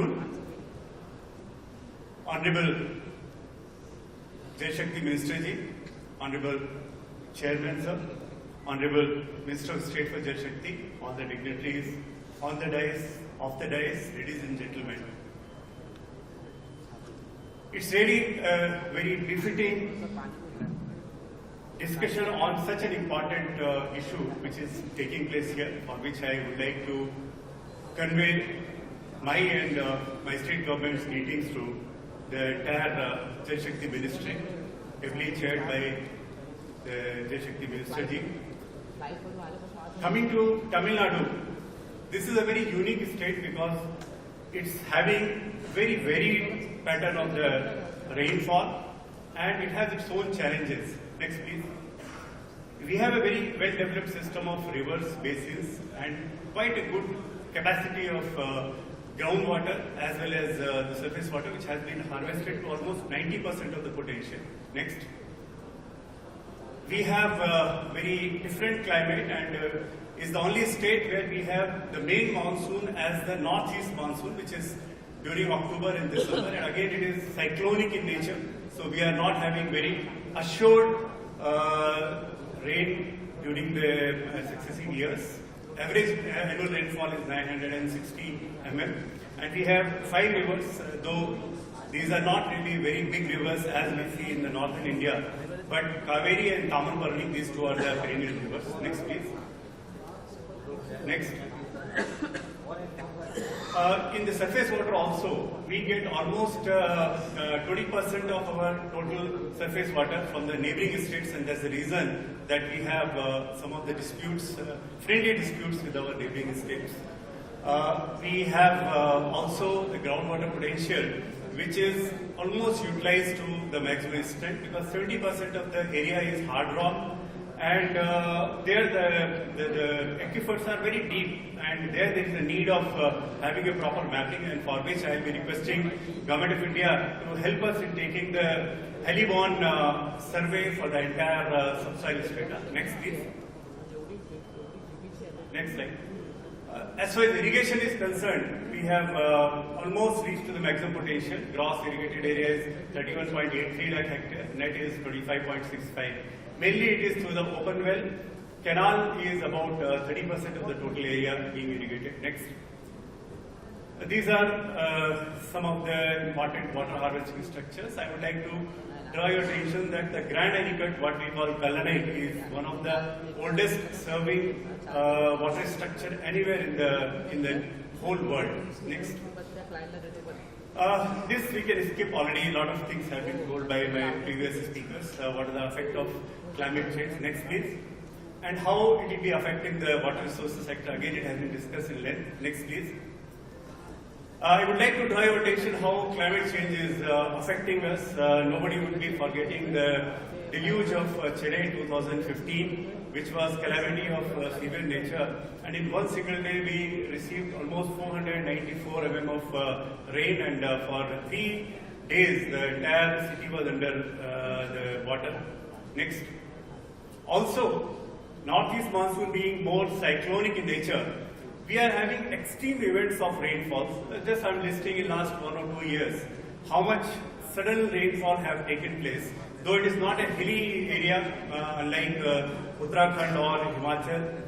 afternoon. Honorable Jal Shakti Minister Ji, Honorable Chairman Sir, Honorable Minister of State for Jal Shakti, all the dignitaries, on the dais, off the dais, ladies and gentlemen. It's really a very befitting discussion on such an important issue which is taking place here, for which I would like to convey my and my state government's greetings to the entire Jal Shakti Ministry, heavily chaired by the Jal Shakti Minister Ji. Coming to Tamil Nadu, this is a very unique state because it's having very varied pattern of the rainfall and it has its own challenges. Next please. We have a very well developed system of rivers, basins and quite a good capacity of groundwater as well as the surface water, which has been harvested to almost 90% of the potential. Next. We have a very different climate and is the only state where we have the main monsoon as the northeast monsoon, which is during October and December, and again it is cyclonic in nature, so we are not having very assured rain during the succeeding years. Average annual rainfall is 960 mm, and we have 5 rivers, though these are not really very big rivers as we see in the northern India, but Kaveri and Tamanbarani, these two are the perennial rivers. Next please. Next. In the surface water also, we get almost 20% of our total surface water from the neighboring states, and that's the reason that we have some of the disputes, friendly disputes with our neighboring states. We have also the groundwater potential, which is almost utilized to the maximum extent because 70% of the area is hard rock, and there the aquifers are very deep, and there is a need of having a proper mapping, and for which I will be requesting Government of India to help us in taking the heliborne survey for the entire subsoil strata. Next please. Next slide. As far as irrigation is concerned, we have almost reached to the maximum potential. Gross irrigated area is 31.83 lakh hectare, net is 25.65. Mainly it is through the open well. Canal is about 30% of the total area being irrigated. Next. These are some of the important water harvesting structures. I would like to draw your attention that the Grand Anicut, what we call Kallanite, is one of the oldest serving water structure anywhere in the whole world. Next. This we can skip already. A lot of things have been told by my previous speakers. What is the effect of climate change? Next please. And how it will be affecting the water resources sector. Again, it has been discussed in length. Next please. I would like to draw your attention how climate change is affecting us. Nobody would be forgetting the deluge of Chennai in 2015, which was calamity of severe nature. And in one single day, we received almost 494 mm of rain, and for 3 days, the entire city was under the water. Next. Also, northeast monsoon being more cyclonic in nature, we are having extreme events of rainfalls. Just I'm listing in last 1 or 2 years how much sudden rainfall have taken place. Though it is not a hilly area unlike Uttarakhand or Himachal,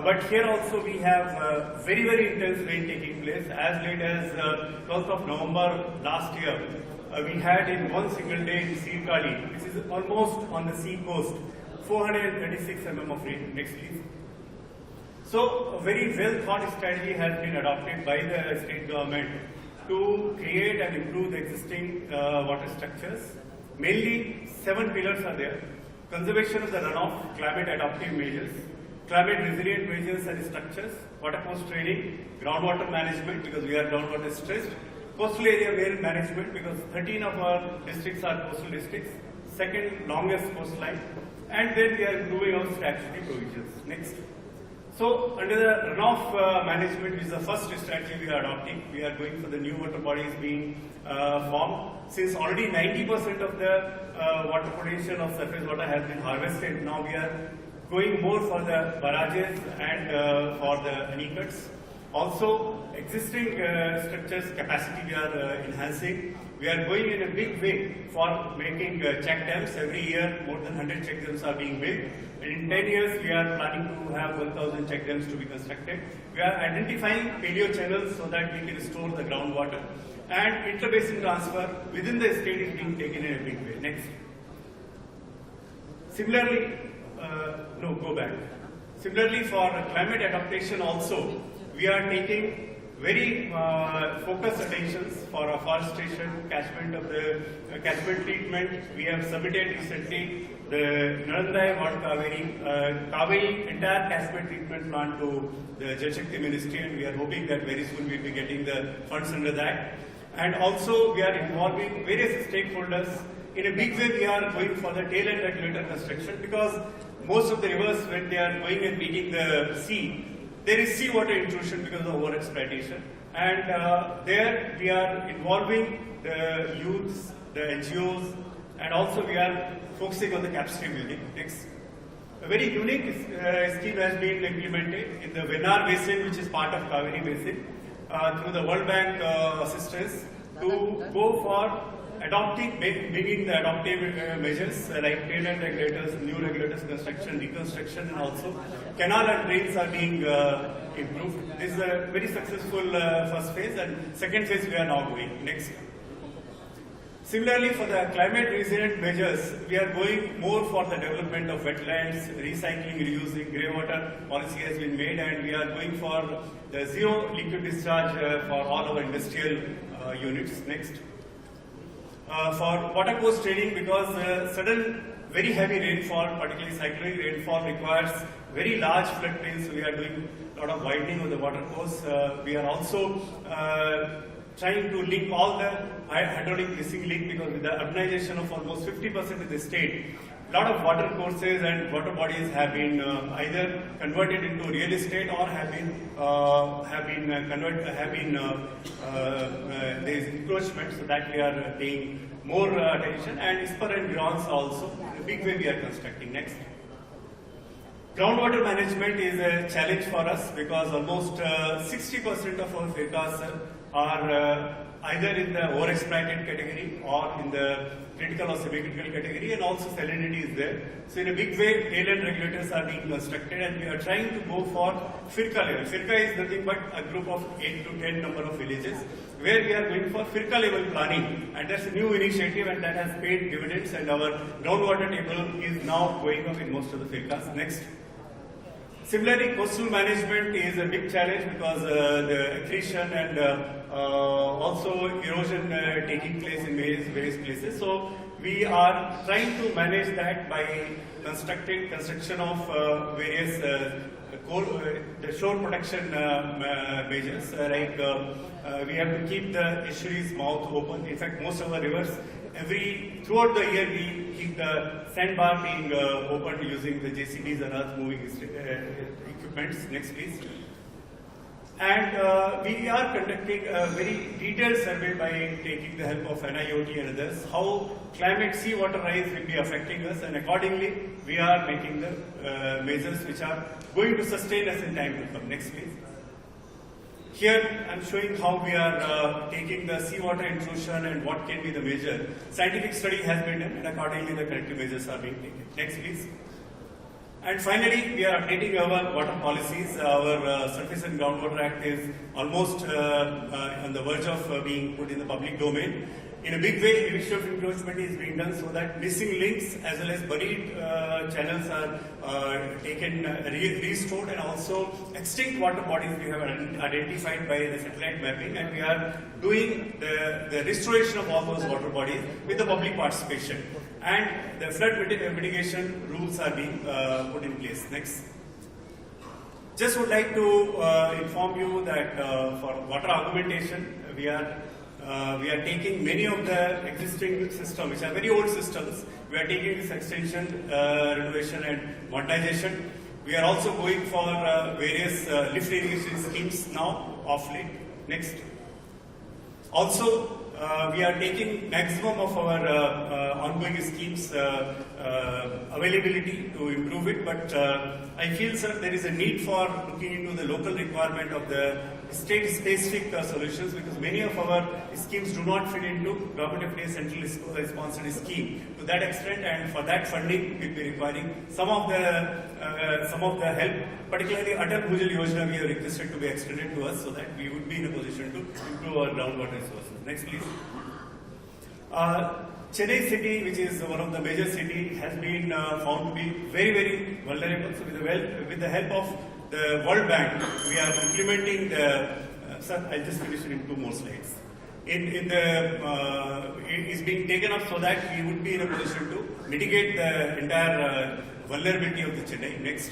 but here also we have very, very intense rain taking place. As late as 12th of November last year, we had in one single day in Sirkali, which is almost on the sea coast, 436 mm of rain. Next please. So a very well thought strategy has been adopted by the state government to create and improve the existing water structures. Mainly 7 pillars are there: conservation of the runoff, climate adaptive measures, climate resilient measures and structures, water course training, groundwater management because we are groundwater stressed, coastal area management because 13 of our districts are coastal districts, second longest coastline, and then we are improving our statutory provisions. Next. So under the runoff management, which is the first strategy we are adopting, we are going for the new water bodies being formed. Since already 90% of the water potential of surface water has been harvested, now we are going more for the barrages and for the anicuts. Also, existing structures capacity we are enhancing. We are going in a big way for making check dams. Every year, more than 100 check dams are being built. And in 10 years, we are planning to have 1,000 check dams to be constructed. We are identifying paleo channels so that we can store the groundwater. And inter-basin transfer within the state is being taken in a big way. Next. Similarly, go back. Similarly, for climate adaptation also, we are taking very focused attentions for afforestation, catchment of the catchment treatment. We have submitted recently the Narandai Water Kaveri entire catchment treatment plant to the Jal Shakti Ministry, and we are hoping that very soon we will be getting the funds under that. And also we are involving various stakeholders. In a big way we are going for the tail end regulator construction, because most of the rivers, when they are going and meeting the sea, there is seawater intrusion because of over-exploitation. And there we are involving the youths, the NGOs, and also we are focusing on the capacity building. Next. A very unique scheme has been implemented in the Venar Basin, which is part of Kaveri Basin, through the World Bank assistance, to go for bringing the adoptive measures like tail end regulators, new regulators construction, reconstruction, and also canal and drains are being improved. This is a very successful first phase, and second phase we are now going. Next. Similarly, for the climate resilient measures, we are going more for the development of wetlands, recycling, reusing, grey water policy has been made, and we are going for the zero liquid discharge for all our industrial units. Next. For water course training, because sudden very heavy rainfall, particularly cyclonic rainfall, requires very large floodplains, so we are doing a lot of widening of the water course. We are also trying to link all the hydraulic missing link, because with the urbanization of almost 50% in the state, a lot of water courses and water bodies have been either converted into real estate or there is encroachment, so that we are paying more attention. And ISPR and grounds also in a big way we are constructing. Next. Groundwater management is a challenge for us, because almost 60% of our FECAs are either in the overexploited category or in the critical or semi-critical category, and also salinity is there. So in a big way, tail end regulators are being constructed, and we are trying to go for FIRCA level. FIRCA is nothing but a group of 8 to 10 number of villages, where we are going for FIRCA level planning, and that's a new initiative, and that has paid dividends, and our groundwater table is now going up in most of the FIRCAs. Next. Similarly, coastal management is a big challenge, because the accretion and also erosion taking place in various places. So we are trying to manage that by construction of various the shore protection measures. We have to keep the estuaries mouth open. In fact, most of the rivers, throughout the year, we keep the sandbar being opened using the JCBs and earth moving equipments. Next, please. And we are conducting a very detailed survey by taking the help of NIOT and others, how climate seawater rise will be affecting us, and accordingly we are making the measures which are going to sustain us in time to come. Next, please. Here I am showing how we are taking the seawater intrusion and what can be the measure. Scientific study has been done, and accordingly the corrective measures are being taken. Next, please. And finally, we are updating our water policies. Our Surface and Groundwater Act is almost on the verge of being put in the public domain. In a big way, eviction of encroachment is being done, so that missing links as well as buried channels are taken, restored, and also extinct water bodies we have identified by the satellite mapping, and we are doing the restoration of all those water bodies with the public participation. And the flood mitigation rules are being put in place. Next. Just would like to inform you that for water augmentation, we are taking many of the existing systems, which are very old systems. We are taking this extension, renovation, and modernization. We are also going for various lift irrigation schemes now, off late. Next. Also, we are taking maximum of our ongoing schemes availability to improve it, but I feel, sir, there is a need for looking into the local requirement of the state-specific solutions, because many of our schemes do not fit into Government of India centrally sponsored scheme to that extent, and for that funding we'll be requiring some of the help, particularly Atal Bhujal Yojana we have requested to be extended to us so that we would be in a position to improve our groundwater resources. Next please. Chennai city, which is one of the major cities, has been found to be very, very vulnerable. So with the help of the World Bank, we are implementing the, sir, I'll just finish it in 2 more slides. It is being taken up so that we would be in a position to mitigate the entire vulnerability of the Chennai. Next.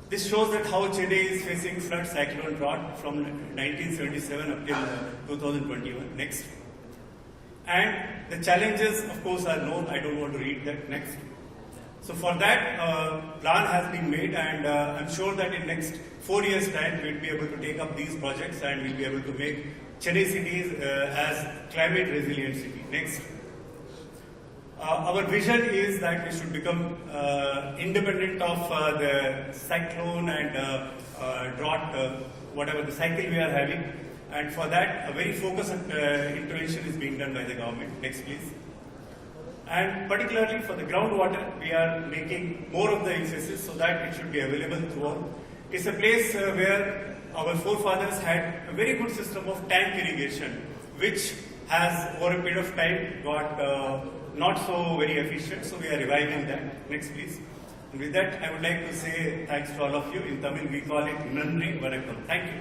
This shows that how Chennai is facing flood, cyclone, drought from 1977 up till 2021. Next. And the challenges, of course, are known. I don't want to read that. Next. So for that, plan has been made, and I'm sure that in next 4 years' time, we'll be able to take up these projects and we'll be able to make Chennai cities as climate resilient city. Next. Our vision is that we should become independent of the cyclone and drought, whatever the cycle we are having. And for that, a very focused intervention is being done by the government. Next, please. And particularly for the groundwater, we are making more of the emphasis so that it should be available throughout. It's a place where our forefathers had a very good system of tank irrigation, which has over a period of time got not so very efficient. So we are reviving that. Next, please. And with that, I would like to say thanks to all of you. In Tamil, we call it Nandri Vanakkam. Thank you.